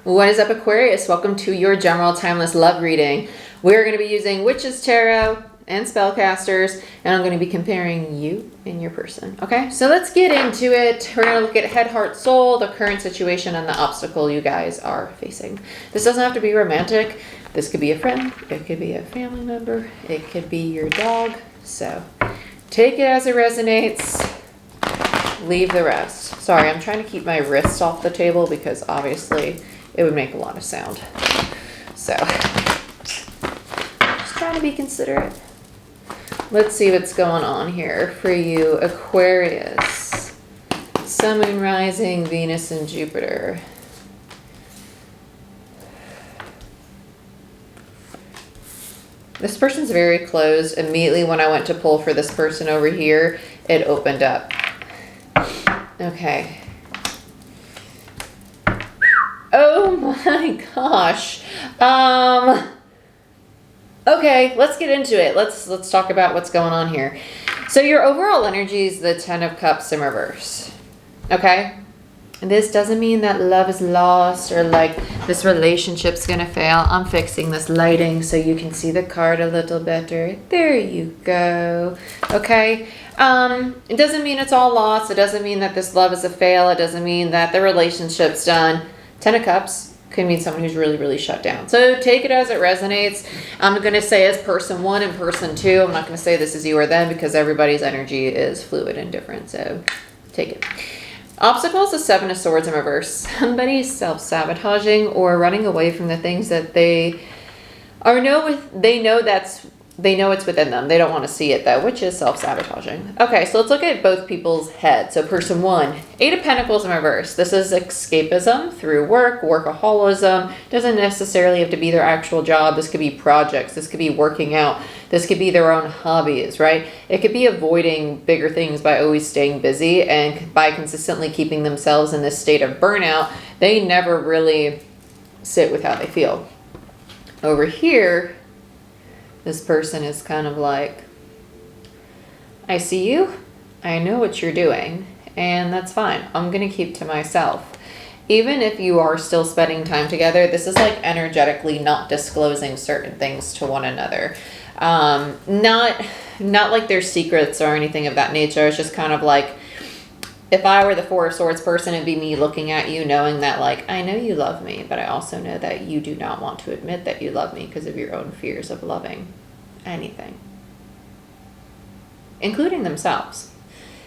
What is up, Aquarius? Welcome to your general timeless love reading. We're going to be using Witches Tarot and Spellcasters, and I'm going to be comparing you and your person. Okay, so let's get into it. We're going to look at head, heart, soul, the current situation, and the obstacle you guys are facing. This doesn't have to be romantic. This could be a friend. It could be a family member. It could be your dog. So take it as it resonates. Leave the rest. Sorry, I'm trying to keep my wrists off the table because obviously it would make a lot of sound. So, just trying to be considerate. Let's see what's going on here for you, Aquarius. Sun, Moon, Rising, Venus, and Jupiter. This person's very closed. Immediately when I went to pull for this person over here, it opened up. Okay. Oh my gosh. Okay, let's get into it. Let's talk about what's going on here. So your overall energy is the 10 of Cups in reverse. Okay? And this doesn't mean that love is lost or like this relationship's gonna fail. I'm fixing this lighting so you can see the card a little better. There you go. Okay? It doesn't mean it's all lost. It doesn't mean that this love is a fail. It doesn't mean that the relationship's done. 10 of Cups could mean someone who's really, really shut down. So take it as it resonates. I'm going to say as person one and person two. I'm not going to say this is you or them because everybody's energy is fluid and different. So take it. Obstacles, the 7 of Swords in reverse. Somebody's self-sabotaging or running away from the things that they know it's within them. They don't want to see it though, which is self-sabotaging. Okay, so let's look at both people's heads. So person one, 8 of Pentacles in reverse. This is escapism through work, workaholism. Doesn't necessarily have to be their actual job. This could be projects. This could be working out. This could be their own hobbies, right? It could be avoiding bigger things by always staying busy, and by consistently keeping themselves in this state of burnout, they never really sit with how they feel. Over here, this person is kind of like, I see you, I know what you're doing, and that's fine. I'm going to keep to myself. Even if you are still spending time together, this is like energetically not disclosing certain things to one another. Not like their secrets or anything of that nature. It's just kind of like, if I were the 4 of Swords person, it'd be me looking at you knowing that like, I know you love me, but I also know that you do not want to admit that you love me because of your own fears of loving anything, including themselves.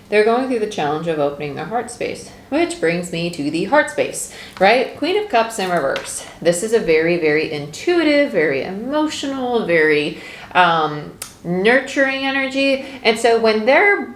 They're going through the challenge of opening their heart space, which brings me to the heart space, right? Queen of Cups in reverse. This is a very, very intuitive, very emotional, very nurturing energy. And so when they're,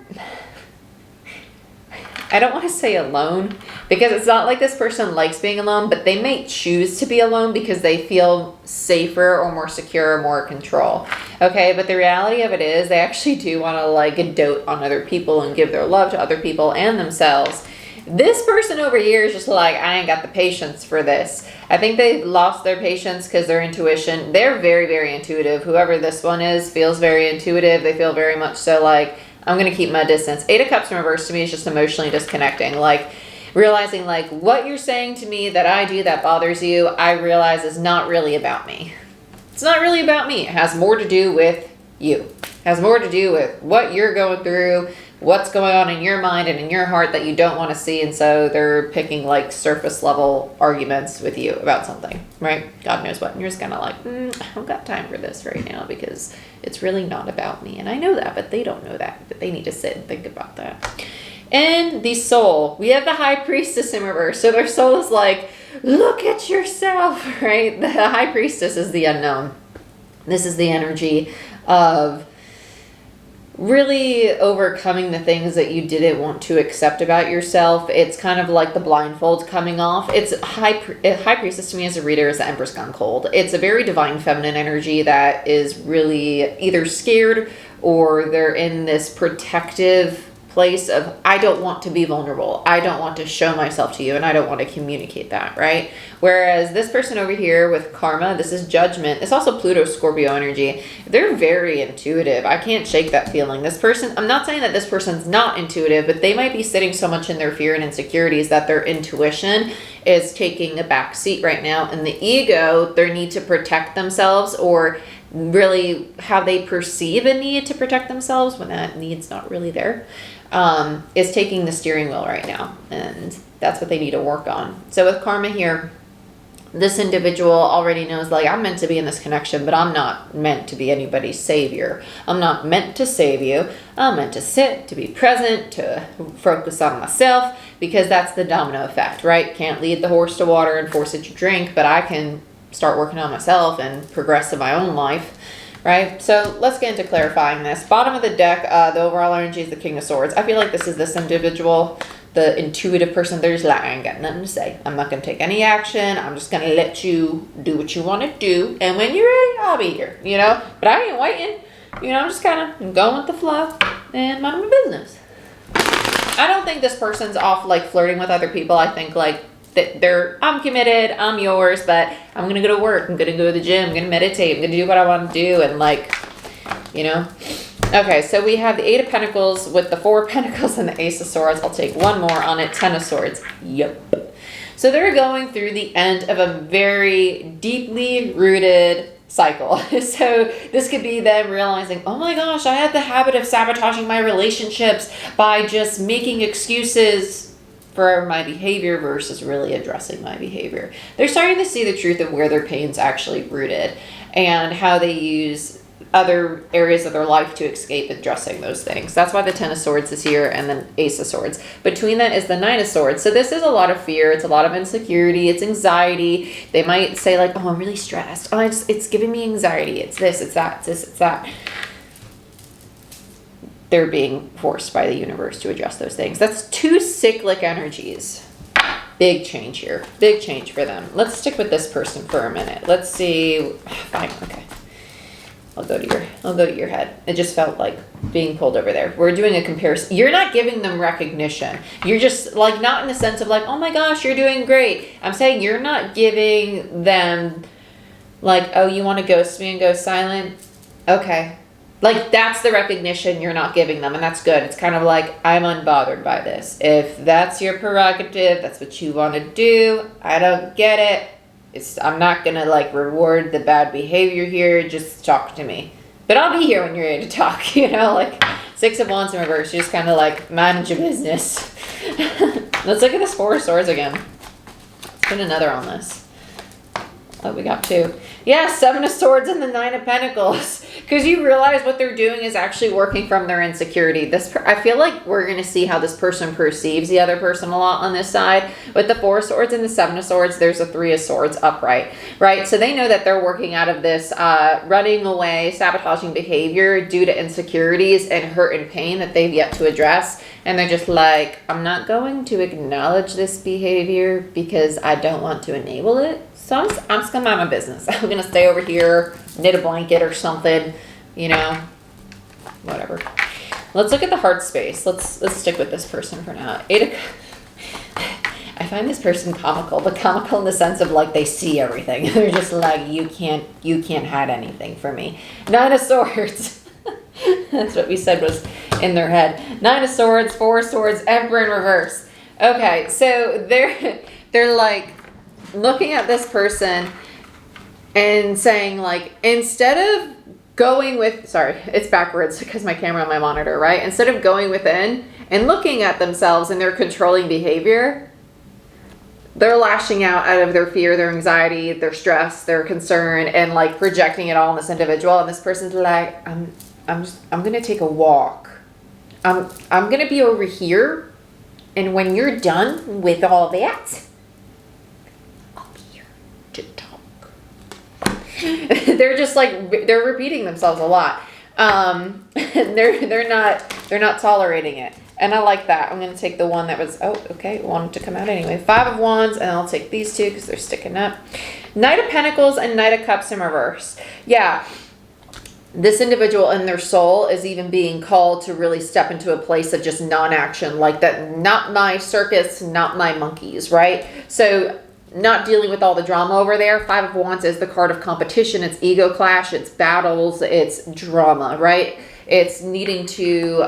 I don't want to say alone because it's not like this person likes being alone, but they may choose to be alone because they feel safer or more secure or more control. Okay, but the reality of it is they actually do want to like dote on other people and give their love to other people and themselves. This person over here is just like, I ain't got the patience for this. I think they've lost their patience because their intuition, they're very, very intuitive. Whoever this one is feels very intuitive. They feel very much so like, I'm going to keep my distance. 8 of Cups in reverse to me is just emotionally disconnecting. Like realizing like what you're saying to me that I do that bothers you, I realize is not really about me. It's not really about me. It has more to do with you. It has more to do with what you're going through, what's going on in your mind and in your heart that you don't want to see. And so they're picking like surface level arguments with you about something, right? God knows what. And you're just kind of like, I don't got time for this right now because it's really not about me. And I know that, but they don't know that. But they need to sit and think about that. And the soul, we have the High Priestess in reverse. So their soul is like, look at yourself, right? The High Priestess is the unknown. This is the energy of really overcoming the things that you didn't want to accept about yourself. It's kind of like the blindfold coming off. It's High Priestess to me as a reader is the Empress gone cold. It's a very divine feminine energy that is really either scared or they're in this protective place of, I don't want to be vulnerable. I don't want to show myself to you, and I don't want to communicate that, right? Whereas this person over here with karma, this is judgment. It's also Pluto Scorpio energy. They're very intuitive. I can't shake that feeling. This person, I'm not saying that this person's not intuitive, but they might be sitting so much in their fear and insecurities that their intuition is taking a back seat right now. And the ego, their need to protect themselves, or really how they perceive a need to protect themselves when that need's not really there, is taking the steering wheel right now. And that's what they need to work on. So with karma here, this individual already knows, like, I'm meant to be in this connection, but I'm not meant to be anybody's savior. I'm not meant to save you. I'm meant to sit, to be present, to focus on myself, because that's the domino effect, right? Can't lead the horse to water and force it to drink, but I can start working on myself and progress in my own life, right? So let's get into clarifying this. Bottom of the deck, the overall energy is the King of Swords. I feel like this is this individual, the intuitive person. They're just like, I ain't got nothing to say. I'm not going to take any action. I'm just going to let you do what you want to do. And when you're ready, I'll be here, you know? But I ain't waiting. You know, I'm just kind of going with the flow and minding my business. I don't think this person's off, like, flirting with other people. I think, like, that I'm committed, I'm yours, but I'm going to go to work. I'm going to go to the gym. I'm going to meditate. I'm going to do what I want to do. And, like, you know. Okay, so we have the Eight of Pentacles with the Four of Pentacles and the Ace of Swords. I'll take one more on it. Ten of Swords. Yep. So they're going through the end of a very deeply rooted cycle. So this could be them realizing, oh my gosh, I had the habit of sabotaging my relationships by just making excuses for my behavior versus really addressing my behavior. They're starting to see the truth of where their pain's actually rooted and how they use other areas of their life to escape addressing those things. That's why the Ten of Swords is here, and then Ace of Swords. Between that is the Nine of Swords. So this is a lot of fear. It's a lot of insecurity. It's anxiety. They might say, like, oh, I'm really stressed. Oh, it's giving me anxiety. It's this, it's that, it's this, it's that. They're being forced by the universe to adjust those things. That's two cyclic energies. Big change here. Big change for them. Let's stick with this person for a minute. Let's see. Fine. Okay. I'll go to your head. It just felt like being pulled over there. We're doing a comparison. You're not giving them recognition. You're just, like, not in the sense of, like, oh my gosh, you're doing great. I'm saying you're not giving them, like, oh, you want to ghost me and go silent? Okay. Like, that's the recognition you're not giving them, and that's good. It's kind of like, I'm unbothered by this. If that's your prerogative, that's what you want to do, I don't get it. I'm not going to, like, reward the bad behavior here. Just talk to me. But I'll be here when you're ready to talk, you know? Like, Six of Wands in reverse. You're just kind of, like, manage your business. Let's look at this Four of Swords again. Let's put another on this. Oh, we got two. Yeah, Seven of Swords and the Nine of Pentacles. Because you realize what they're doing is actually working from their insecurity. I feel like we're going to see how this person perceives the other person a lot on this side. With the Four of Swords and the Seven of Swords, there's a Three of Swords upright, right? So they know that they're working out of this running away, sabotaging behavior due to insecurities and hurt and pain that they've yet to address. And they're just like, I'm not going to acknowledge this behavior because I don't want to enable it. So I'm just going to mind my business. I'm going to stay over here, knit a blanket or something, you know, whatever. Let's look at the heart space. Let's stick with this person for now. I find this person comical, but comical in the sense of, like, they see everything. They're just like, you can't hide anything from me. Nine of Swords. That's what we said was in their head. Nine of Swords, Four of Swords, Emperor in reverse. Okay, so they're like looking at this person and saying, like, instead of going with, sorry, it's backwards because my camera on my monitor, right? Instead of going within and looking at themselves and their controlling behavior, they're lashing out of their fear, their anxiety, their stress, their concern, and, like, projecting it all on this individual. And this person's like, I'm going to take a walk. I'm going to be over here. And when you're done with all that, I'll be here to talk. They're just like, they're repeating themselves a lot. They're not tolerating it. And I like that. I'm going to take the one that was, oh, okay, wanted to come out anyway. Five of Wands, and I'll take these two because they're sticking up. Knight of Pentacles and Knight of Cups in reverse. Yeah. this individual in their soul is even being called to really step into a place of just non-action, like that, not my circus, not my monkeys, right? So not dealing with all the drama over there. Five of Wands is the card of competition. It's ego clash, it's battles, it's drama, right? It's needing to,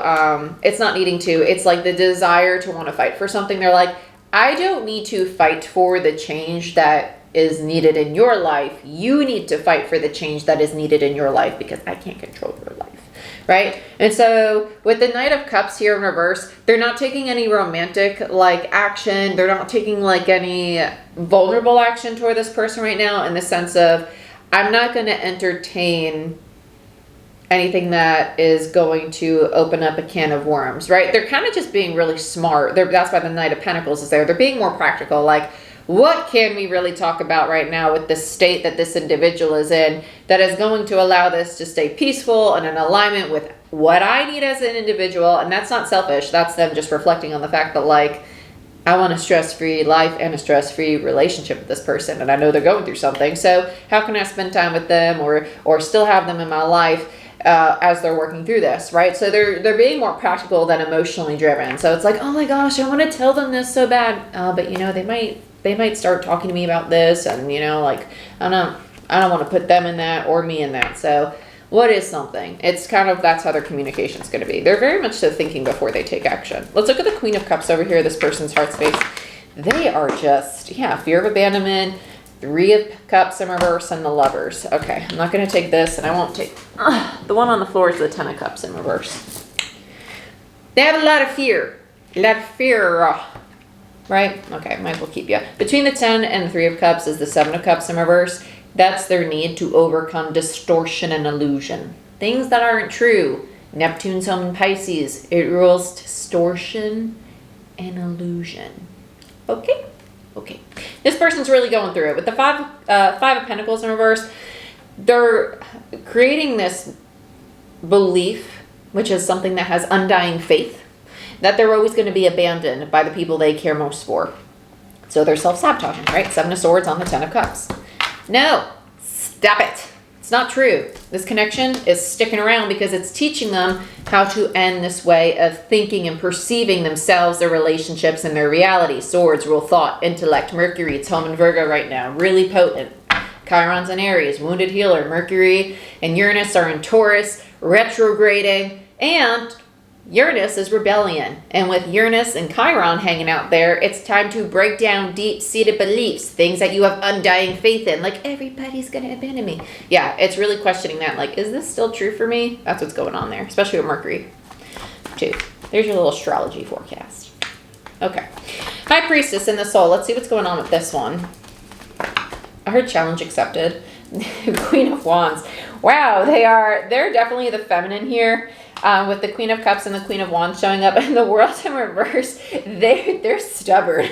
it's not needing to, it's like the desire to want to fight for something. They're like, I don't need to fight for the change that is needed in your life. You need to fight for the change that is needed in your life because I can't control your life, right? And so with the Knight of Cups here in reverse, they're not taking any romantic like action. They're not taking like any vulnerable action toward this person right now, in the sense of, I'm not going to entertain anything that is going to open up a can of worms, right? They're kind of just being really smart. That's why the Knight of Pentacles is there. They're being more practical, like, what can we really talk about right now with the state that this individual is in that is going to allow this to stay peaceful and in alignment with what I need as an individual? And that's not selfish. That's them just reflecting on the fact that, like, I want a stress-free life and a stress-free relationship with this person. And I know they're going through something. So how can I spend time with them or still have them in my life as they're working through this, right? So they're being more practical than emotionally driven. So it's like, oh my gosh, I want to tell them this so bad. But, you know, they might start talking to me about this, and, you know, like, I don't want to put them in that or me in that. So what is something? It's kind of, that's how their communication is going to be. They're very much so thinking before they take action. Let's look at the Queen of Cups over here, this person's heart space. They are just, yeah, fear of abandonment, Three of Cups in reverse, and the Lovers. Okay, I'm not going to take this, and I won't take, the one on the floor is the Ten of Cups in reverse. They have a lot of fear. Right? Okay, might as well keep you. Between the 10 and the 3 of Cups is the 7 of Cups in reverse. That's their need to overcome distortion and illusion. Things that aren't true. Neptune's home in Pisces. It rules distortion and illusion. Okay? Okay. This person's really going through it. With the five of Pentacles in reverse, they're creating this belief, which is something that has undying faith, that they're always going to be abandoned by the people they care most for. So they're self-sabotaging, right? 7 of Swords on the 10 of Cups. No, stop it. It's not true. This connection is sticking around because it's teaching them how to end this way of thinking and perceiving themselves, their relationships, and their reality. Swords rule thought, intellect. Mercury, it's home in Virgo right now. Really potent. Chiron's in Aries, wounded healer. Mercury and Uranus are in Taurus, retrograding, and Uranus is rebellion. And with Uranus and Chiron hanging out there, it's time to break down deep-seated beliefs, things that you have undying faith in, like everybody's going to abandon me. Yeah, it's really questioning that, like, is this still true for me? That's what's going on there, especially with Mercury, too. There's your little astrology forecast. Okay. High Priestess in the Soul. Let's see what's going on with this one. I heard challenge accepted. Queen of Wands. Wow, they're definitely the feminine here. With the Queen of Cups and the Queen of Wands showing up in the World in reverse, they're stubborn.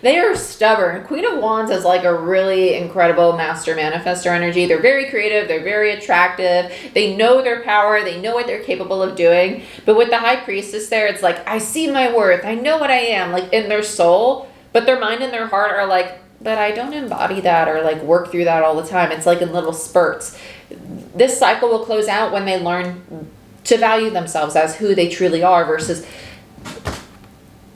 They are stubborn. Queen of Wands is like a really incredible master manifestor energy. They're very creative. They're very attractive. They know their power. They know what they're capable of doing. But with the High Priestess there, it's like, I see my worth. I know what I am, like in their soul. But their mind and their heart are like, but I don't embody that or like work through that all the time. It's like in little spurts. This cycle will close out when they learn to value themselves as who they truly are versus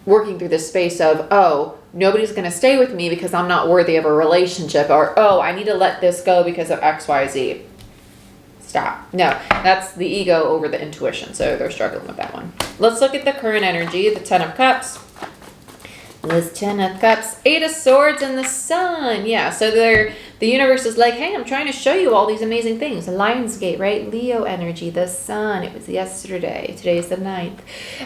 working through this space of, oh, nobody's going to stay with me because I'm not worthy of a relationship, or, oh, I need to let this go because of X, Y, Z. Stop. No, that's the ego over the intuition. So they're struggling with that one. Let's look at the current energy, the 10 of Cups. This 10 of Cups, 8 of Swords, and the Sun. Yeah, so the universe is like, hey, I'm trying to show you all these amazing things. Lionsgate, right? Leo energy, the Sun. It was yesterday. Today's the 9th.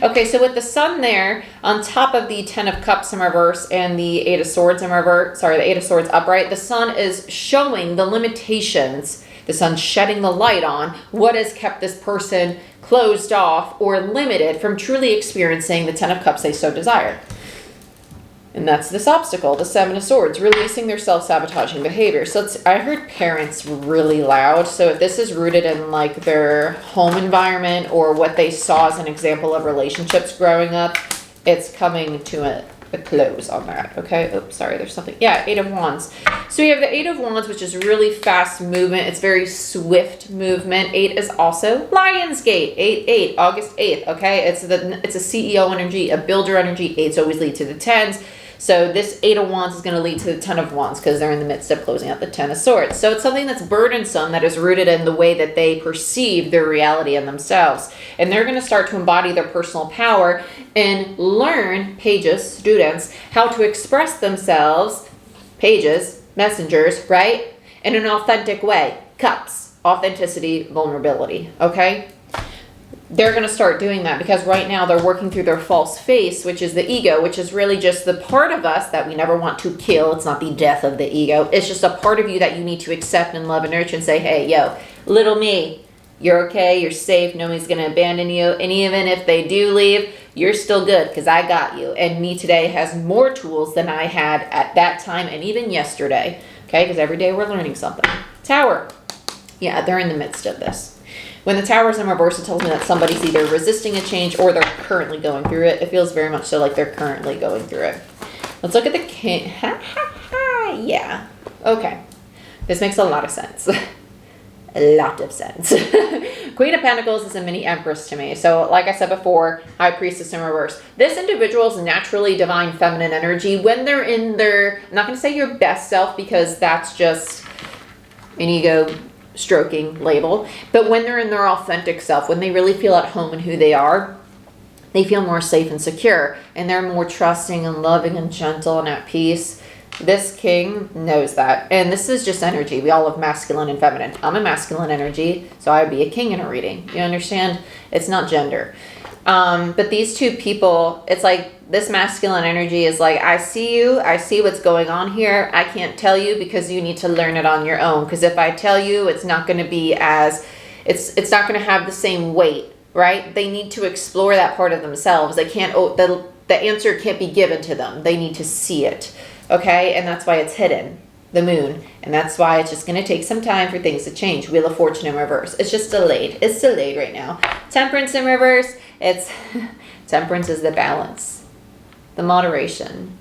Okay, so with the Sun there, on top of the 10 of Cups in reverse and the 8 of Swords in reverse, sorry, the 8 of Swords upright, the Sun is showing the limitations. The Sun's shedding the light on what has kept this person closed off or limited from truly experiencing the 10 of Cups they so desire. And that's this obstacle, the 7 of Swords, releasing their self-sabotaging behavior. So I heard parents really loud. So if this is rooted in like their home environment or what they saw as an example of relationships growing up, it's coming to a close on that, okay? Oops, sorry, there's something. Yeah, 8 of Wands. So we have the 8 of Wands, which is really fast movement. It's very swift movement. 8 is also Lionsgate. 8, August 8th, okay? It's a CEO energy, a builder energy. 8s always lead to the 10s. So this 8 of Wands is going to lead to the 10 of Wands because they're in the midst of closing out the 10 of Swords. So it's something that's burdensome, that is rooted in the way that they perceive their reality and themselves. And they're going to start to embody their personal power and learn, pages, students, how to express themselves, pages, messengers, right? In an authentic way. Cups, authenticity, vulnerability, okay? They're going to start doing that because right now they're working through their false face, which is the ego, which is really just the part of us that we never want to kill. It's not the death of the ego. It's just a part of you that you need to accept and love and nurture and say, hey, yo, little me, you're okay, you're safe, nobody's going to abandon you. And even if they do leave, you're still good because I got you. And me today has more tools than I had at that time and even yesterday, okay? Because every day we're learning something. Tower. Yeah, they're in the midst of this. When the Tower is in reverse, it tells me that somebody's either resisting a change or they're currently going through it. It feels very much so like they're currently going through it. Let's look at the King. Yeah. Okay. This makes a lot of sense. A lot of sense. Queen of Pentacles is a mini Empress to me. So like I said before, High Priestess in reverse. This individual is naturally divine feminine energy. When they're in their, I'm not going to say your best self because that's just an ego stroking label, but when they're in their authentic self, when they really feel at home in who they are, they feel more safe and secure, and they're more trusting and loving and gentle and at peace. This King knows that, and this is just energy. We all have masculine and feminine. I'm a masculine energy, so I would be a king in a reading. You understand? It's not gender. But these two people, it's like this masculine energy is like, I see you, I see what's going on here. I can't tell you because you need to learn it on your own. Because if I tell you, it's not going to be as, it's not going to have the same weight, right? They need to explore that part of themselves. They can't, the answer can't be given to them. They need to see it, okay? And that's why it's hidden, the moon. And that's why it's just going to take some time for things to change. Wheel of Fortune in reverse. It's just delayed. It's delayed right now. Temperance in reverse. It's Temperance is the balance, the moderation.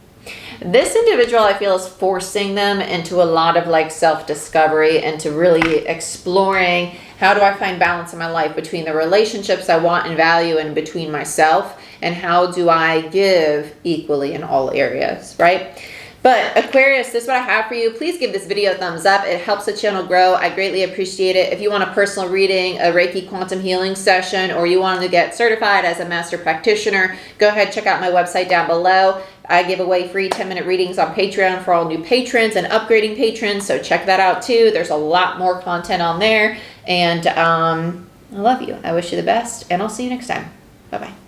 This individual, I feel, is forcing them into a lot of like self-discovery and to really exploring, how do I find balance in my life between the relationships I want and value and between myself, and how do I give equally in all areas, right? But Aquarius, this is what I have for you. Please give this video a thumbs up. It helps the channel grow. I greatly appreciate it. If you want a personal reading, a Reiki quantum healing session, or you want to get certified as a master practitioner, go ahead, check out my website down below. I give away free 10-minute readings on Patreon for all new patrons and upgrading patrons, so check that out too. There's a lot more content on there. And I love you. I wish you the best, and I'll see you next time. Bye-bye.